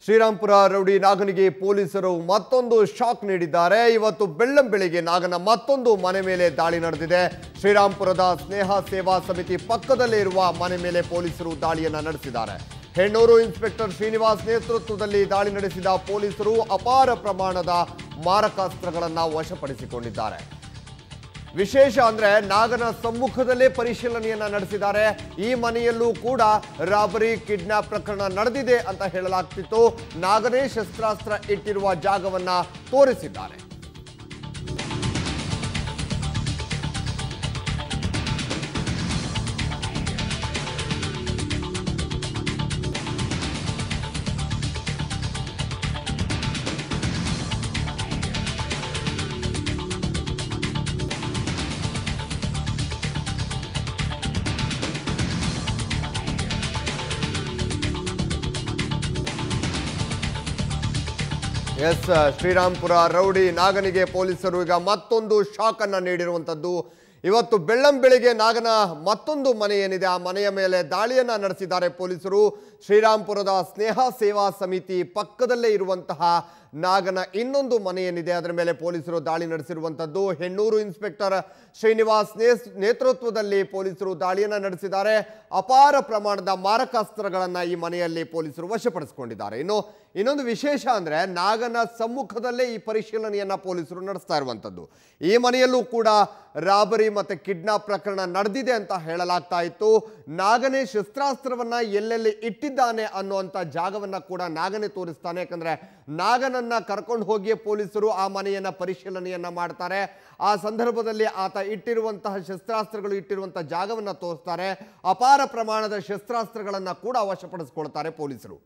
Srirampura rowdy ನಾಗನಿಗೆ ಪೊಲೀಸರು ಮತ್ತೊಂದು shock ನೀಡಿದ್ದಾರೆ। ಇವತ್ತು ಬೆಳ್ಳಂಬೆಳಿಗ್ಗೆ ನಾಗನ ಮತ್ತೊಂದು ಮನೆ ಮೇಲೆ ದಾಳಿ ನಡೆದಿದೆ। ಶ್ರೀರಾಂಪುರದ ಸ್ನೇಹ ಸೇವಾ ಸಮಿತಿ ಪಕ್ಕದಲ್ಲೇ ಇರುವ ಮನೆ ಮೇಲೆ ಪೊಲೀಸರು ದಾಳಿಯನ್ನ ನಡೆಸಿದ್ದಾರೆ। ಹೆಣ್ಣೂರು ಇನ್ಸ್ಪೆಕ್ಟರ್ ಶ್ರೀನಿವಾಸ್ ನೇತೃತ್ವದಲ್ಲಿ ದಾಳಿ ನಡೆಸಿದ ಪೊಲೀಸರು ಅಪಾರ ಪ್ರಮಾಣದ ಮಾರಕಾಸ್ತ್ರಗಳನ್ನು ವಶಪಡಿಸಿಕೊಂಡಿದ್ದಾರೆ। ವಿಶೇಷ ಅಂದ್ರೆ ನಾಗನ ಸಮ್ಮುಖದಲ್ಲೇ ಪರಿಶೀಲನೆಯನ್ನ ನಡೆಸಿದ್ದಾರೆ। ಈ ಮನೆಯಲ್ಲೂ ಕೂಡ ರಾಬರಿ ಕಿಡ್ನಾಪ್ ಪ್ರಕರಣ ನಡೆದಿದೆ ಅಂತ ಹೇಳಲಾಗ್ತಿತ್ತು। ನಾಗನೇ ಶಸ್ತ್ರಾಸ್ತ್ರ ಇಟ್ಟಿರುವ ಜಾಗವನ್ನ ತೋರಿಸಿದ್ದಾರೆ। ಎಸ್ ಶ್ರೀರಾಂಪುರ ರೌಡಿ ನಾಗನಿಗೆ ಪೊಲೀಸರು ಈಗ ಮತ್ತೊಂದು ಶಾಕ್ ಅನ್ನು ನೀಡಿರುವಂತದ್ದು। ಇವತ್ತು ಬೆಳ್ಳಂಬೆಳಿಗ್ಗೆ ನಾಗನ ಮತ್ತೊಂದು ಮನೆ ಏನಿದೆ ಆ ಮನೆಯ ಮೇಲೆ ದಾಳಿಯನ್ನ ನಡೆಸಿದ್ದಾರೆ ಪೊಲೀಸರು। ಶ್ರೀರಾಂಪುರದ ಸ್ನೇಹ ಸೇವಾ ಸಮಿತಿ ಪಕ್ಕದಲ್ಲೇ ಇರುವಂತಹ ನಾಗನ ಇನ್ನೊಂದು ಮನೆ ಏನಿದೆ ಅದರ ಮೇಲೆ ಪೊಲೀಸರು ದಾಳಿ ನಡೆಸಿರುವಂತದ್ದು। ಹೆಣ್ಣೂರು ಇನ್ಸ್ಪೆಕ್ಟರ್ ಶ್ರೀನಿವಾಸ್ ನೇತೃತ್ವದಲ್ಲಿ ಪೊಲೀಸರು ದಾಳಿಯನ್ನ ನಡೆಸಿದ್ದಾರೆ। ಅಪಾರ ಪ್ರಮಾಣದ ಮಾರಕಾಸ್ತ್ರಗಳನ್ನ ಈ ಮನೆಯಲ್ಲಿ ಪೊಲೀಸರು ವಶಪಡಿಸಿಕೊಂಡಿದ್ದಾರೆ। ಇನ್ನೊಂದು ವಿಶೇಷ ಅಂದ್ರೆ ನಾಗನ ಸಮ್ಮುಖದಲ್ಲೇ ಈ ಪರಿಶೀಲನೆಯನ್ನ ಪೊಲೀಸರು ನಡೆಸ್ತಾ ಇರುವಂತದ್ದು। ಈ ಮನೆಯಲ್ಲೂ ಕೂಡ ರಾಬರಿ ಮತ್ತೆ ಕಿಡ್ನಾಪ್ ಪ್ರಕರಣ ನಡೆದಿದೆ ಅಂತ ಹೇಳಲಾಗ್ತಾ ಇತ್ತು। ನಾಗನೇ ಶಸ್ತ್ರಾಸ್ತ್ರವನ್ನ ಎಲ್ಲೆಲ್ಲಿ ಇಟ್ಟಿದ್ದಾನೆ ಅನ್ನುವಂಥ ಜಾಗವನ್ನ ಕೂಡ ನಾಗನೇ ತೋರಿಸ್ತಾನೆ। ಯಾಕಂದ್ರೆ ನಾಗನನ್ನ ಕರ್ಕೊಂಡು ಹೋಗಿ ಪೊಲೀಸರು ಆ ಮನೆಯನ್ನ ಪರಿಶೀಲನೆಯನ್ನ ಮಾಡ್ತಾರೆ। ಆ ಸಂದರ್ಭದಲ್ಲಿ ಆತ ಇಟ್ಟಿರುವಂತಹ ಶಸ್ತ್ರಾಸ್ತ್ರಗಳು ಇಟ್ಟಿರುವಂತಹ ಜಾಗವನ್ನ ತೋರಿಸ್ತಾರೆ। ಅಪಾರ ಪ್ರಮಾಣದ ಶಸ್ತ್ರಾಸ್ತ್ರಗಳನ್ನ ಕೂಡ ವಶಪಡಿಸಿಕೊಳ್ತಾರೆ ಪೊಲೀಸರು।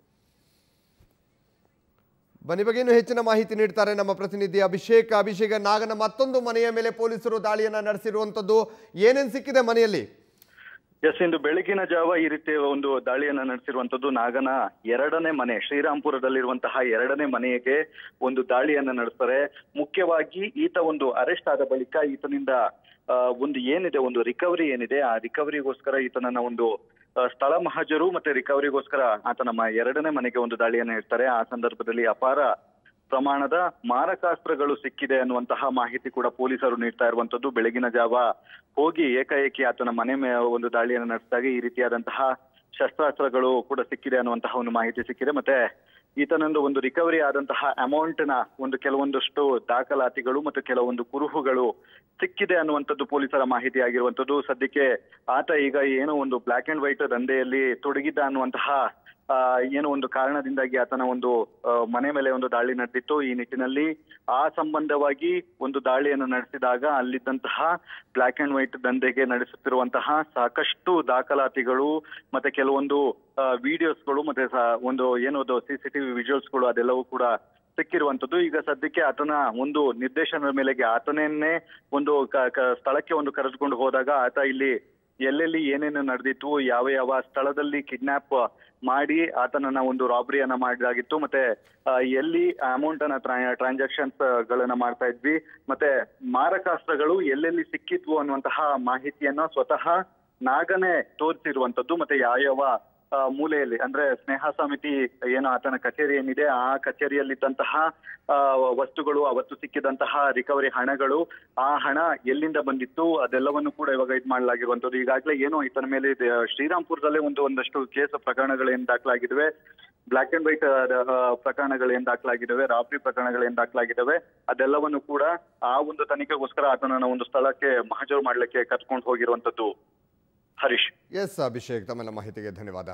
ಬನ್ನಿ ಬಗ್ಗೆ ಇನ್ನೂ ಹೆಚ್ಚಿನ ಮಾಹಿತಿ ನೀಡ್ತಾರೆ ನಮ್ಮ ಪ್ರತಿನಿಧಿ ಅಭಿಷೇಕ್। ನಾಗನ ಮತ್ತೊಂದು ಮನೆಯ ಮೇಲೆ ಪೊಲೀಸರು ದಾಳಿಯನ್ನ ನಡೆಸಿರುವಂತದ್ದು, ಏನೇನ್ ಸಿಕ್ಕಿದೆ ಮನೆಯಲ್ಲಿ? ಎಸ್, ಇಂದು ಬೆಳಗಿನ ಜಾವ ಈ ರೀತಿ ಒಂದು ದಾಳಿಯನ್ನ ನಡೆಸಿರುವಂತದ್ದು ನಾಗನ ಎರಡನೇ ಮನೆ, ಶ್ರೀರಾಂಪುರದಲ್ಲಿರುವಂತಹ ಎರಡನೇ ಮನೆಗೆ ಒಂದು ದಾಳಿಯನ್ನ ನಡೆಸ್ತಾರೆ। ಮುಖ್ಯವಾಗಿ ಈತ ಒಂದು ಅರೆಸ್ಟ್ ಆದ ಬಳಿಕ ಈತನಿಂದ ಒಂದು ಏನಿದೆ ಒಂದು ರಿಕವರಿ ಏನಿದೆ ಆ ರಿಕವರಿಗೋಸ್ಕರ ಈತನನ್ನ ಒಂದು ಸ್ಥಳ ಮಹಜರು ಮತ್ತೆ ರಿಕವರಿಗೋಸ್ಕರ ಆತ ನಮ್ಮ ಎರಡನೇ ಮನೆಗೆ ಒಂದು ದಾಳಿಯನ್ನ ಇಡ್ತಾರೆ। ಆ ಸಂದರ್ಭದಲ್ಲಿ ಅಪಾರ ಪ್ರಮಾಣದ ಮಾರಕಾಸ್ತ್ರಗಳು ಸಿಕ್ಕಿದೆ ಅನ್ನುವಂತಹ ಮಾಹಿತಿ ಕೂಡ ಪೊಲೀಸರು ನೀಡ್ತಾ ಇರುವಂತದ್ದು। ಬೆಳಗಿನ ಜಾವ ಹೋಗಿ ಏಕಾಏಕಿ ಆತನ ಮನೆ ಒಂದು ದಾಳಿಯನ್ನು ನಡೆಸಿದಾಗ ಈ ರೀತಿಯಾದಂತಹ ಶಸ್ತ್ರಾಸ್ತ್ರಗಳು ಕೂಡ ಸಿಕ್ಕಿದೆ ಅನ್ನುವಂತಹ ಒಂದು ಮಾಹಿತಿ ಸಿಕ್ಕಿದೆ। ಮತ್ತೆ ಈತನೊಂದು ಒಂದು ರಿಕವರಿ ಆದಂತಹ ಅಮೌಂಟ್ ನ ಒಂದು ಕೆಲವೊಂದಷ್ಟು ದಾಖಲಾತಿಗಳು ಮತ್ತು ಕೆಲವೊಂದು ಕುರುಹುಗಳು ಸಿಕ್ಕಿದೆ ಅನ್ನುವಂಥದ್ದು ಪೊಲೀಸರ ಮಾಹಿತಿ ಆಗಿರುವಂತದ್ದು। ಸದ್ಯಕ್ಕೆ ಆತ ಈಗ ಏನೋ ಒಂದು ಬ್ಲಾಕ್ ಅಂಡ್ ವೈಟ್ ದಂಧೆಯಲ್ಲಿ ತೊಡಗಿದ್ದ ಅನ್ನುವಂತಹ ಏನೋ ಒಂದು ಕಾರಣದಿಂದಾಗಿ ಆತನ ಒಂದು ಮನೆ ಮೇಲೆ ಒಂದು ದಾಳಿ ನಡೆದಿತ್ತು। ಈ ನಿಟ್ಟಿನಲ್ಲಿ ಆ ಸಂಬಂಧವಾಗಿ ಒಂದು ದಾಳಿಯನ್ನು ನಡೆಸಿದಾಗ ಅಲ್ಲಿದ್ದಂತಹ ಬ್ಲಾಕ್ ಅಂಡ್ ವೈಟ್ ದಂಧೆಗೆ ನಡೆಸುತ್ತಿರುವಂತಹ ಸಾಕಷ್ಟು ದಾಖಲಾತಿಗಳು ಮತ್ತೆ ಕೆಲವೊಂದು ವಿಡಿಯೋಸ್ಗಳು ಮತ್ತೆ ಒಂದು ಏನೋದು CCTV ವಿಜುವಲ್ಸ್ಗಳು ಅದೆಲ್ಲವೂ ಕೂಡ ಸಿಕ್ಕಿರುವಂತದ್ದು। ಈಗ ಸದ್ಯಕ್ಕೆ ಆತನ ಒಂದು ನಿರ್ದೇಶನದ ಮೇಲೆಗೆ ಆತನನ್ನೇ ಒಂದು ಸ್ಥಳಕ್ಕೆ ಒಂದು ಕರೆದುಕೊಂಡು ಹೋದಾಗ ಆತ ಇಲ್ಲಿ ಎಲ್ಲೆಲ್ಲಿ ಏನೇನು ನಡೆದಿತ್ತು, ಯಾವ ಯಾವ ಸ್ಥಳದಲ್ಲಿ ಕಿಡ್ನಾಪ್ ಮಾಡಿ ಆತನನ್ನ ಒಂದು ರಾಬರಿಯನ್ನ ಮಾಡಲಾಗಿತ್ತು, ಮತ್ತೆ ಎಲ್ಲಿ ಅಮೌಂಟ್ ಅನ್ನ ಟ್ರಾನ್ಸಾಕ್ಷನ್ಸ್ ಗಳನ್ನ ಮಾಡ್ತಾ ಇದ್ವಿ, ಮತ್ತೆ ಮಾರಕಾಸ್ತ್ರಗಳು ಎಲ್ಲೆಲ್ಲಿ ಸಿಕ್ಕಿದ್ವು ಅನ್ನುವಂತಹ ಮಾಹಿತಿಯನ್ನ ಸ್ವತಃ ನಾಗನೇ ತೋರಿಸಿರುವಂತದ್ದು। ಮತ್ತೆ ಯಾವ ಮೂಲೆಯಲ್ಲಿ ಅಂದ್ರೆ ಸ್ನೇಹ ಸಮಿತಿ ಏನು ಆತನ ಕಚೇರಿ ಏನಿದೆ ಆ ಕಚೇರಿಯಲ್ಲಿದ್ದಂತಹ ವಸ್ತುಗಳು, ಅವತ್ತು ಸಿಕ್ಕಿದಂತಹ ರಿಕವರಿ ಹಣಗಳು, ಆ ಹಣ ಎಲ್ಲಿಂದ ಬಂದಿತ್ತು ಅದೆಲ್ಲವನ್ನು ಕೂಡ ಇವಾಗ ಮಾಡಲಾಗಿರುವಂತದ್ದು। ಈಗಾಗಲೇ ಏನು ಈತನ ಮೇಲೆ ಶ್ರೀರಾಂಪುರದಲ್ಲೇ ಒಂದಷ್ಟು ಕೇಸ್ ಪ್ರಕರಣಗಳೇನು ದಾಖಲಾಗಿದ್ದಾವೆ, ಬ್ಲಾಕ್ ಅಂಡ್ ವೈಟ್ ಪ್ರಕರಣಗಳೇನು ದಾಖಲಾಗಿದ್ದಾವೆ, ರಾಬರಿ ಪ್ರಕರಣಗಳೇನು ದಾಖಲಾಗಿದ್ದಾವೆ ಅದೆಲ್ಲವನ್ನು ಕೂಡ ಆ ಒಂದು ತನಿಖೆಗೋಸ್ಕರ ಆತನನ್ನ ಒಂದು ಸ್ಥಳಕ್ಕೆ ಮಹಜರು ಮಾಡ್ಲಿಕ್ಕೆ ಕರ್ಕೊಂಡು ಹೋಗಿರುವಂತದ್ದು। ಹರೀಶ್. ಎಸ್ ಅಭಿಷೇಕ್, ತಮ್ಮೆಲ್ಲ ಮಾಹಿತಿಗೆ ಧನ್ಯವಾದ।